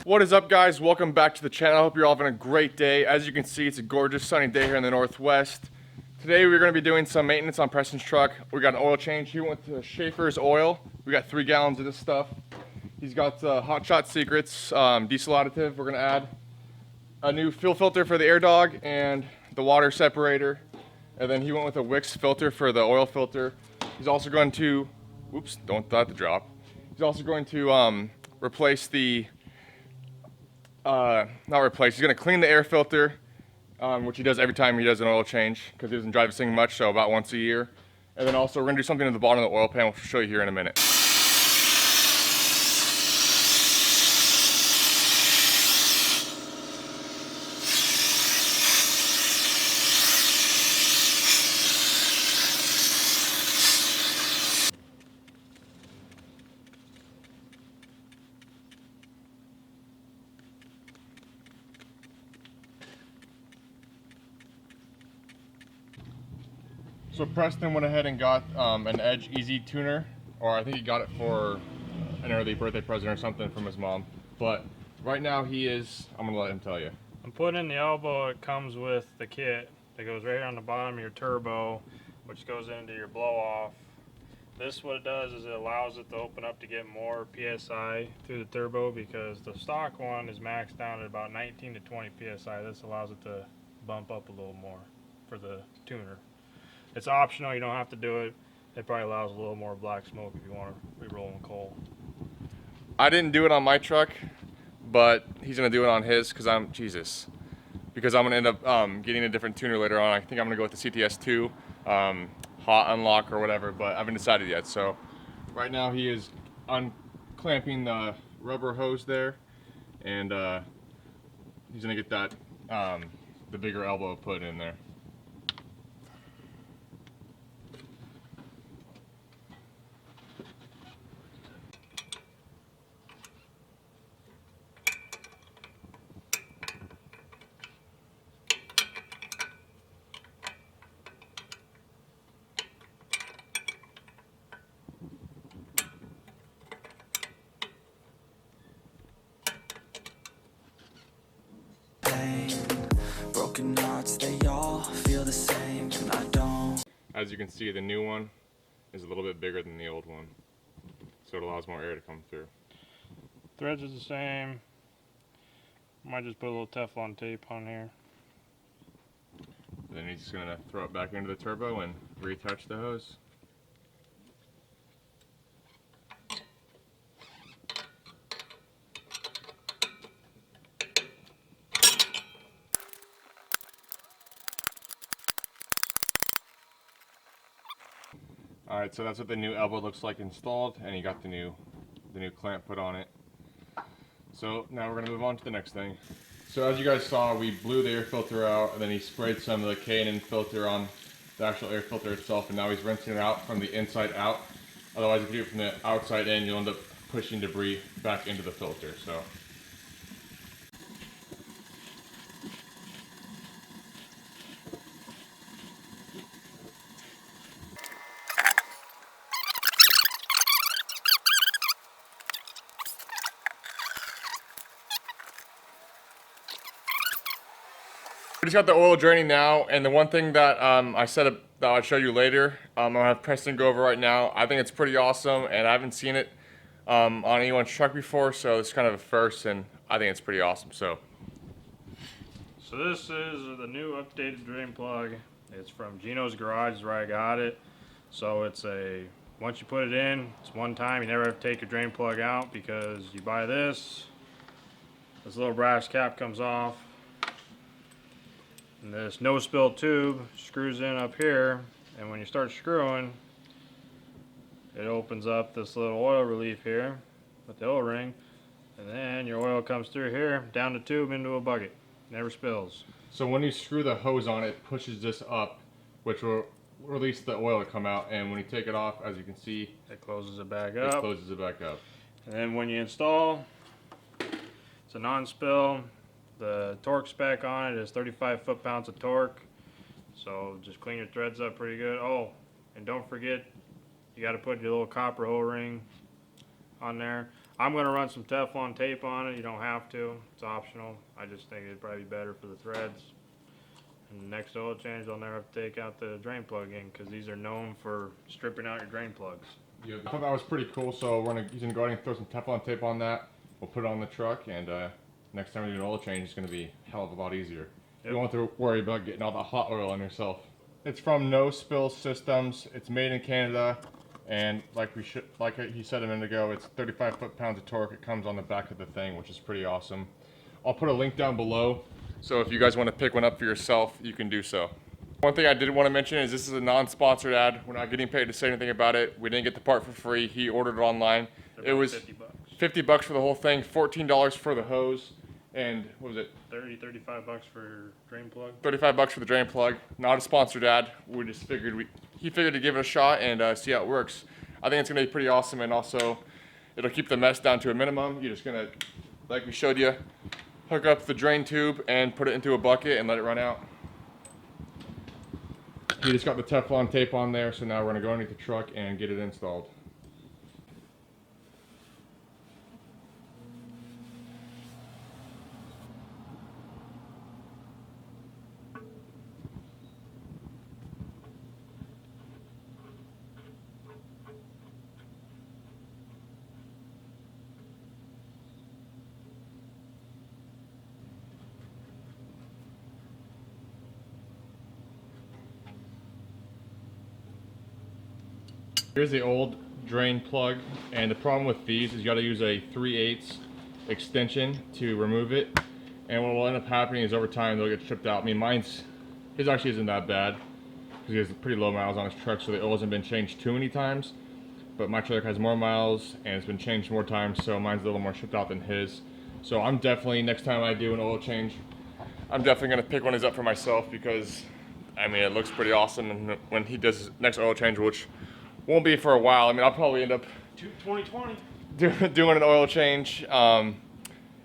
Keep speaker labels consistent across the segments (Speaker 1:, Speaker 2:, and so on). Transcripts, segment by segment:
Speaker 1: What is up, guys? Welcome back to the channel. I hope you're all having a great day. As you can see, it's a gorgeous sunny day here in the Northwest. Today we're going to be doing some maintenance on Preston's truck. We got an oil change. He went to Schaefer's Oil. We got 3 gallons of this stuff. He's got Hot Shot Secrets diesel additive. We're going to add a new fuel filter for the airdog and the water separator. And then he went with a Wix filter for the oil filter. He's also going to, oops, don't want that to drop. He's also going to replace the, not replace, he's going to clean the air filter, which he does every time he does an oil change because he doesn't drive this thing much, so about once a year. And then also we're going to do something at the bottom of the oil pan, which I'll show you here in a minute. So Preston went ahead and got an Edge Easy tuner, or I think he got it for an early birthday present or something from his mom. But right now he is, I'm gonna let him tell you.
Speaker 2: I'm putting in the elbow. It comes with the kit that goes right on the bottom of your turbo, which goes into your blow off. This, what it does is it allows it to open up to get more PSI through the turbo, because the stock one is maxed down at about 19 to 20 PSI. This allows it to bump up a little more for the tuner. It's optional, you don't have to do it. It probably allows a little more black smoke if you want to be rolling coal.
Speaker 1: I didn't do it on my truck, but he's gonna do it on his because I'm gonna end up getting a different tuner later on. I think I'm gonna go with the CTS2 hot unlock or whatever, but I haven't decided yet. So right now he is unclamping the rubber hose there, and he's gonna get that the bigger elbow put in there.
Speaker 3: Broken hearts, they all feel the same, and I don't.
Speaker 1: As you can see, the new one is a little bit bigger than the old one, so it allows more air to come through.
Speaker 2: Threads are the same. Might just put a little Teflon tape on here.
Speaker 1: Then he's just gonna throw it back into the turbo and retouch the hose. Alright, so that's what the new elbow looks like installed, and he got the new clamp put on it. So now we're going to move on to the next thing. So as you guys saw, we blew the air filter out, and then he sprayed some of the K&N filter on the actual air filter itself, and now he's rinsing it out from the inside out. Otherwise, if you do it from the outside in, you'll end up pushing debris back into the filter. So. We just got the oil draining now, and the one thing that I said that I'll show you later, I'll have Preston go over right now. I think it's pretty awesome, and I haven't seen it on anyone's truck before, so it's kind of a first, and I think it's pretty awesome. So
Speaker 2: this is the new updated drain plug. It's from Gino's Garage, is where I got it. So it's once you put it in, it's one time. You never have to take your drain plug out, because you buy this little brass cap comes off. And this no-spill tube screws in up here, and when you start screwing, it opens up this little oil relief here with the O-ring, and then your oil comes through here, down the tube into a bucket. Never spills.
Speaker 1: So when you screw the hose on, it pushes this up, which will release the oil to come out, and when you take it off, as you can see,
Speaker 2: it closes it back up.
Speaker 1: It closes it back up.
Speaker 2: And then when you install, it's a non-spill. The torque spec on it is 35 foot-pounds of torque, so just clean your threads up pretty good. Oh, and don't forget, you got to put your little copper O-ring on there. I'm going to run some Teflon tape on it. You don't have to. It's optional. I just think it'd probably be better for the threads. And the next oil change, I'll never have to take out the drain plug in because these are known for stripping out your drain plugs.
Speaker 1: Yeah, I thought that was pretty cool, so he's gonna go ahead and throw some Teflon tape on that. We'll put it on the truck, and next time we do an oil change, it's gonna be a hell of a lot easier. You don't have to worry about getting all that hot oil on yourself. It's from No Spill Systems. It's made in Canada, and like he said a minute ago, it's 35 foot-pounds of torque. It comes on the back of the thing, which is pretty awesome. I'll put a link down below, so if you guys want to pick one up for yourself, you can do so. One thing I did want to mention is this is a non-sponsored ad. We're not getting paid to say anything about it. We didn't get the part for free. He ordered it online. It was
Speaker 2: 50 bucks.
Speaker 1: 50 bucks for the whole thing, $14 for the hose, and what was it?
Speaker 2: 35 bucks for drain plug.
Speaker 1: 35 bucks for the drain plug. Not a sponsored ad. We just figured he figured to give it a shot and see how it works. I think it's gonna be pretty awesome, and also it'll keep the mess down to a minimum. You're just gonna, like we showed you, hook up the drain tube and put it into a bucket and let it run out. He just got the Teflon tape on there, so now we're gonna go underneath the truck and get it installed. Here's the old drain plug, and the problem with these is you gotta use a 3/8 extension to remove it, and what will end up happening is over time they'll get stripped out. I mean, his actually isn't that bad because he has pretty low miles on his truck, so the oil hasn't been changed too many times, but my truck has more miles and it's been changed more times, so mine's a little more stripped out than his. So I'm definitely, next time I do an oil change, I'm definitely gonna pick one of these up for myself because, I mean, it looks pretty awesome, and when he does his next oil change, which won't be for a while. I mean, I'll probably end up
Speaker 2: 2020
Speaker 1: doing an oil change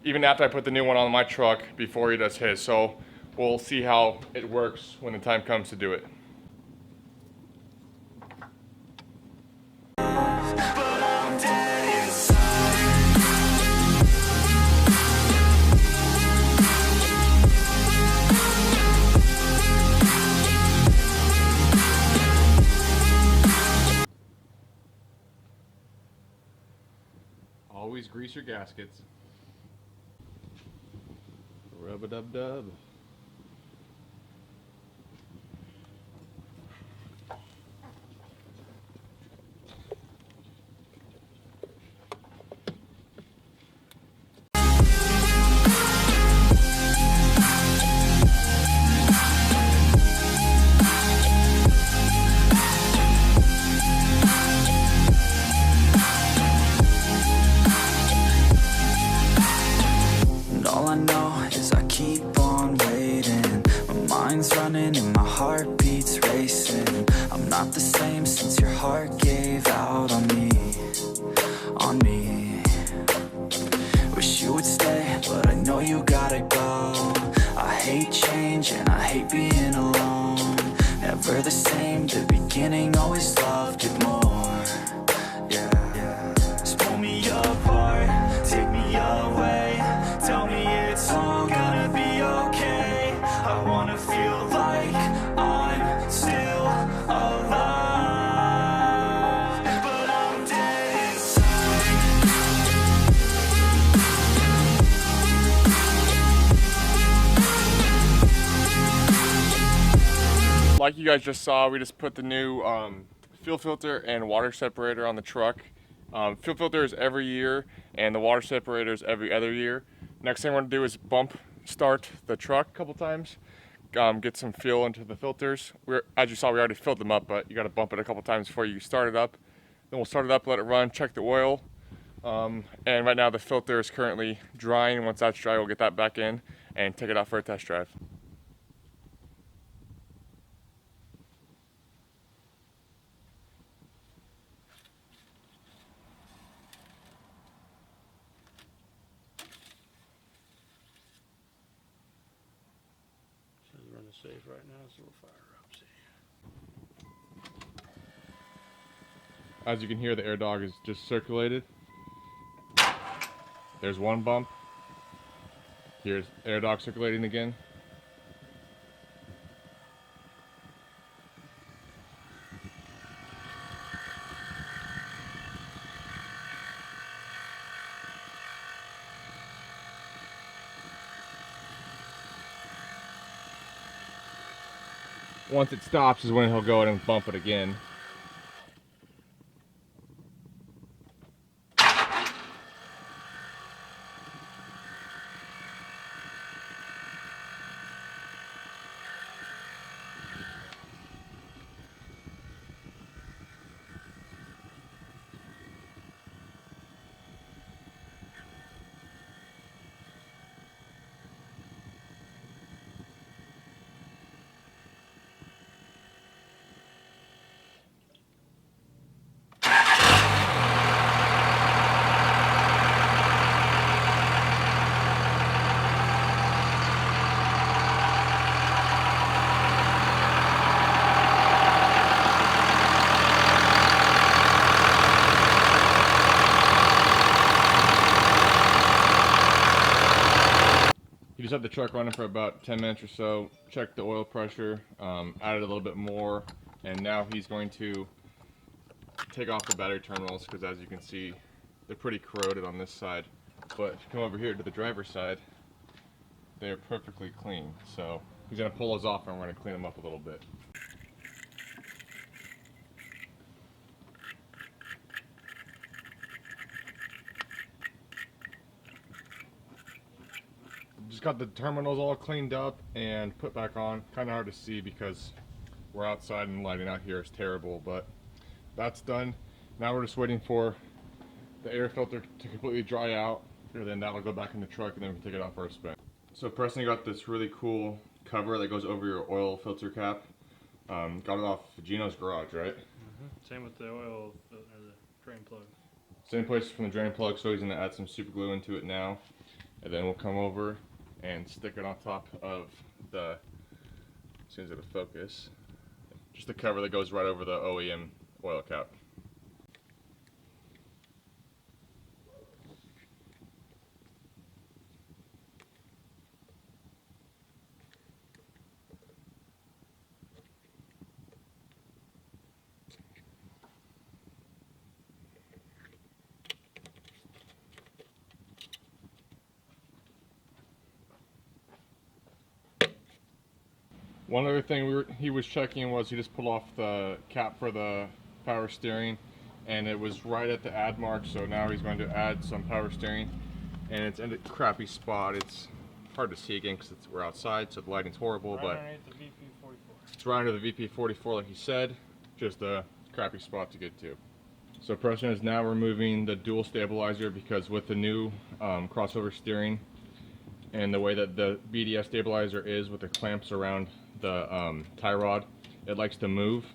Speaker 1: even after I put the new one on my truck before he does his. So we'll see how it works when the time comes to do it. Always grease your gaskets. Rub-a-dub-dub.
Speaker 3: Running and my heart beats racing. I'm not the same since your heart gave out on me, on me. Wish you would stay, but I know you gotta go. I hate change and I hate being alone. Never the same, the beginning always loved it more. Yeah. Just pull me apart, take me away. Tell me it's all gonna be okay. I wanna feel like I'm still alive, but I'm dead inside.
Speaker 1: Like you guys just saw, we just put the new fuel filter and water separator on the truck. Fuel filter is every year, and the water separator is every other year. Next thing we're gonna do is bump start the truck a couple times, get some fuel into the filters. As you saw, we already filled them up, but you gotta bump it a couple times before you start it up. Then we'll start it up, let it run, check the oil. And right now the filter is currently drying. Once that's dry, we'll get that back in and take it out for a test drive.
Speaker 2: running safe right now, so we'll fire her up. See.
Speaker 1: As you can hear, the airdog is just circulated. There's one bump. Here's airdog circulating again. Once it stops is when he'll go ahead and bump it again. You just have the truck running for about 10 minutes or so, check the oil pressure, added a little bit more, and now he's going to take off the battery terminals because, as you can see, they're pretty corroded on this side. But if you come over here to the driver's side, they're perfectly clean. So he's going to pull those off and we're going to clean them up a little bit. Just got the terminals all cleaned up and put back on. Kind of hard to see because we're outside and lighting out here is terrible, but that's done. Now we're just waiting for the air filter to completely dry out, and then that'll go back in the truck and then we can take it off for a spin. So Preston got this really cool cover that goes over your oil filter cap. Got it off Gino's garage, right?
Speaker 2: Same with the oil or the drain plug.
Speaker 1: Same place from the drain plug, so he's going to add some super glue into it now, and then we'll come over and stick it on top of the, as soon as it'll focus, just the cover that goes right over the OEM oil cap. One other thing he was checking was he just pulled off the cap for the power steering, and it was right at the add mark, so now he's going to add some power steering, and it's in a crappy spot. It's hard to see again because we're outside, so the lighting's horrible,
Speaker 2: Right
Speaker 1: but
Speaker 2: underneath the VP44.
Speaker 1: it's right under the VP44 like he said, just a crappy spot to get to. So Preston is now removing the dual stabilizer because with the new crossover steering and the way that the BDS stabilizer is with the clamps around the tie rod, it likes to move.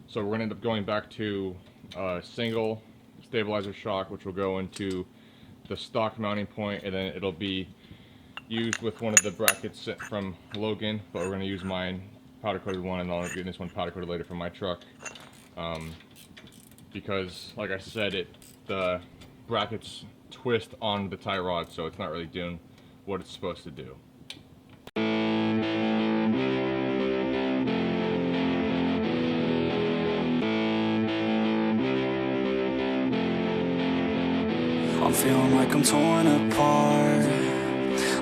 Speaker 1: So we're going to end up going back to a single stabilizer shock, which will go into the stock mounting point, and then it'll be used with one of the brackets from Logan, but we're going to use mine powder coated one, and I'll end up getting this one powder coated later for my truck. Because like I said, the brackets twist on the tie rod, so it's not really doing what it's supposed to do.
Speaker 3: I'm feeling like I'm torn apart,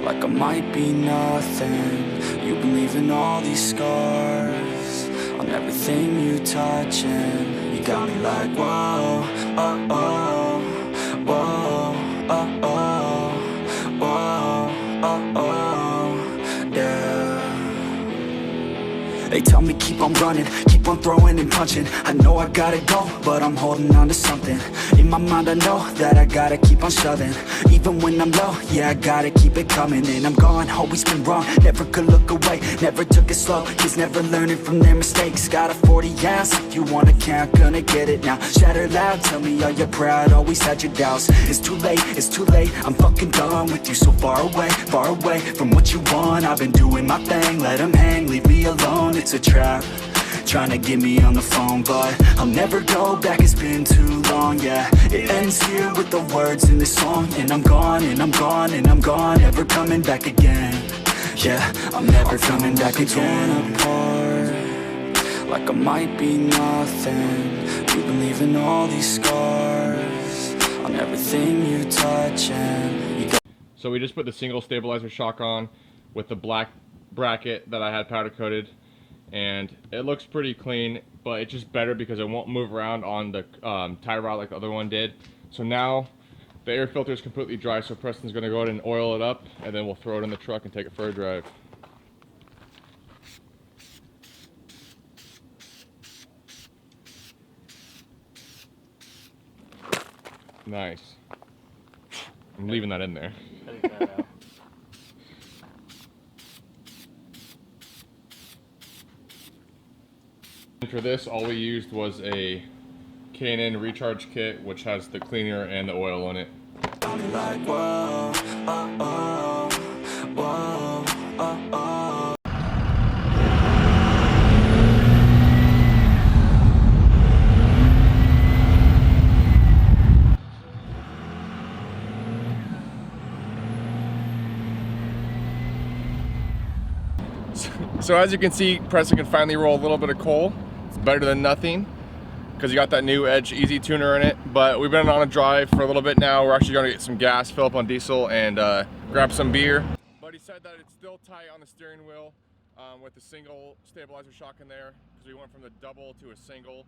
Speaker 3: like I might be nothing. You've been leaving all these scars on everything you touch, and you got me like whoa, oh, oh, whoa, oh, oh, whoa, oh, oh, yeah. They tell me keep on running, keep on throwing and punching. I know I gotta go, but I'm holding on to something. In my mind I know that I gotta keep on shoving. Even when I'm low, yeah, I gotta keep it coming. And I'm gone, always been wrong, never could look away. Never took it slow, kids never learning from their mistakes. Got a 40 ounce, if you wanna count, gonna get it now. Shatter loud, tell me are you proud, always had your doubts. It's too late, I'm fucking done with you. So far away from what you want. I've been doing my thing, let them hang, leave me alone. It's a trap, trying to get me on the phone, but I'll never go back, it's been too long, yeah. It ends here with the words in this song, and I'm gone, and I'm gone, and I'm gone, never coming back again. Yeah, I'm never coming back again. Apart, like I might be nothing. You've been leaving all these scars on everything you touch, and you got.
Speaker 1: So we just put the single stabilizer shock on with the black bracket that I had powder coated, and it looks pretty clean, but it's just better because it won't move around on the tie rod like the other one did. So now the air filter is completely dry, so Preston's going to go ahead and oil it up, and then we'll throw it in the truck and take it for a drive. Nice. I'm leaving that in there. For this, all we used was a K&N recharge kit, which has the cleaner and the oil in it.
Speaker 3: Like, whoa, oh, oh, whoa, oh, oh.
Speaker 1: So as you can see, Preston can finally roll a little bit of coal. It's better than nothing, because you got that new Edge Easy tuner in it. But we've been on a drive for a little bit now. We're actually going to get some gas, fill up on diesel, and grab some beer. But he said that it's still tight on the steering wheel with the single stabilizer shock in there, because we went from the double to a single.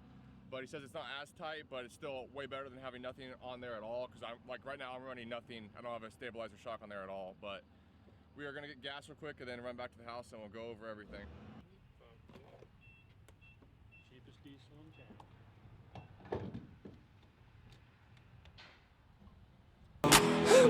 Speaker 1: But he says it's not as tight, but it's still way better than having nothing on there at all, because I'm like right now I'm running nothing. I don't have a stabilizer shock on there at all. But we are going to get gas real quick and then run back to the house, and we'll go over everything.
Speaker 2: Cheapest diesel in town.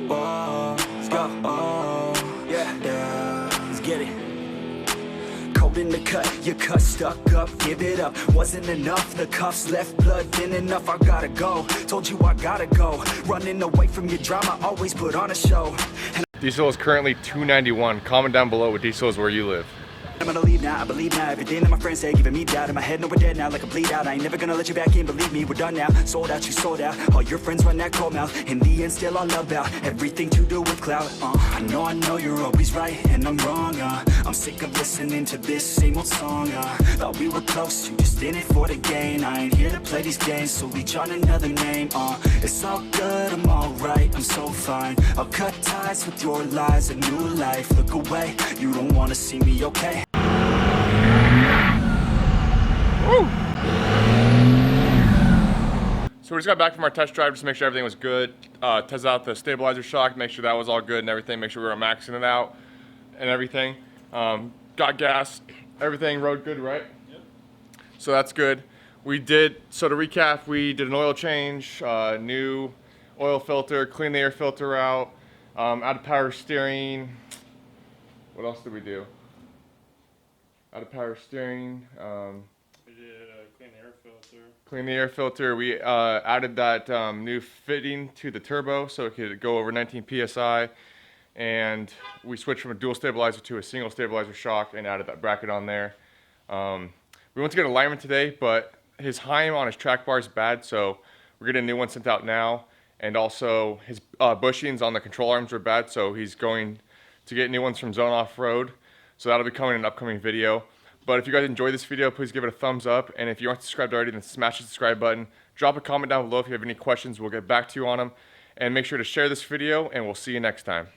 Speaker 3: Whoa, let's go. Oh, yeah, yeah, let's get it. Cold in the cut, your cut stuck up, give it up. Wasn't enough, the cuffs left blood thin enough. I gotta go, told you I gotta go. Running away from your drama, always put on a show.
Speaker 1: Diesel is currently $2.91. Comment down below what diesel is where you live.
Speaker 3: I'm gonna leave now, I believe now. Everything that my friends say, giving me doubt. In my head, no, we're dead now, like a bleed out. I ain't never gonna let you back in, believe me, we're done now. Sold out, you sold out. All your friends run that cold mouth. In the end, still all about everything to do with clout. I know you're always right, and I'm wrong. I'm sick of listening to this same old song. Thought we were close, you just in it for the gain. I ain't here to play these games, so leech on another name. It's all good, I'm alright, I'm so fine. I'll cut ties with your lies, a new life. Look away, you don't wanna see me, okay?
Speaker 1: Woo! So we just got back from our test drive just to make sure everything was good. Test out the stabilizer shock, make sure that was all good and everything. Make sure we were maxing it out and everything. Got gas, everything rode good, right?
Speaker 2: Yep.
Speaker 1: So that's good. So to recap, we did an oil change, new oil filter, clean the air filter out, added power steering. What else did we do? Added power steering.
Speaker 2: We did clean the air filter.
Speaker 1: Clean the air filter. We added that new fitting to the turbo so it could go over 19 psi, and we switched from a dual stabilizer to a single stabilizer shock and added that bracket on there. We went to get alignment today, but his Heim on his track bar is bad, so we're getting a new one sent out now. And also his bushings on the control arms are bad, so he's going to get new ones from Zone Off Road. So that'll be coming in an upcoming video. But if you guys enjoyed this video, please give it a thumbs up. And if you aren't subscribed already, then smash the subscribe button. Drop a comment down below if you have any questions. We'll get back to you on them. And make sure to share this video, and we'll see you next time.